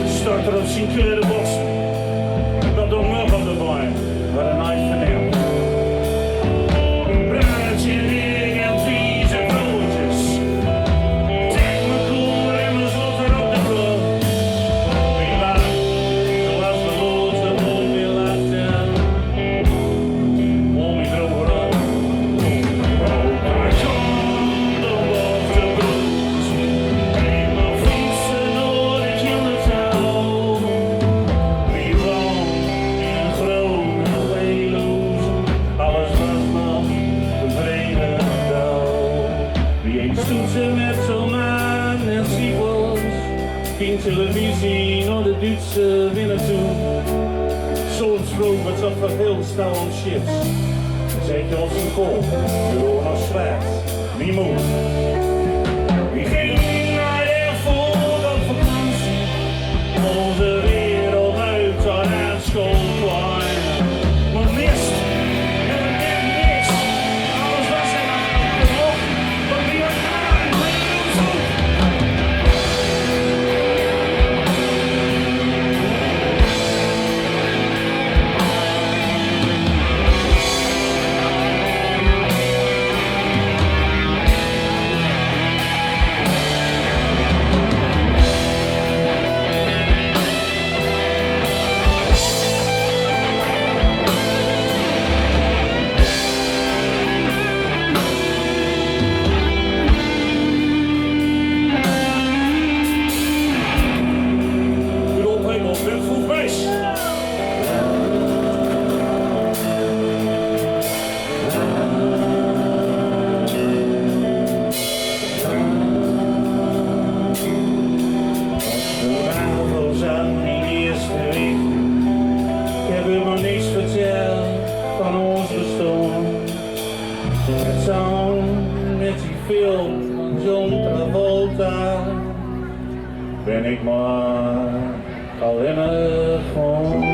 Start erop zien kleuren botsen. Dat door me van de boy. Wat een nice verneem. Bruidje, ring en vieze broodjes. Trek me koel en we slotten op de vloer. Wie laat, zoals de lood de boot weer laat staan. Om je droger op. Maar zonder op de brood. Neem maar fietsen door de kindertaal. Wie woont in grote welozen. Alles was nog tevreden dauw. Wie eet stoetsen met tomaten en siebels. Geen televisie naar de Duitse winnen toe. Zo'n strook met zo'n verveeld stouwend chips. Zet je ons een kool, de nog zwaard, niet moe. Wie ging naar de volk op vakantie? Onze wereld uit aan het schoolplein. Maar mist, en het werd niks. Alles was er maar op, want wie was aan, brengt ons op. Van ons bestaan. Het zang met die film van John Travolta ben ik maar alleen maar gewoon.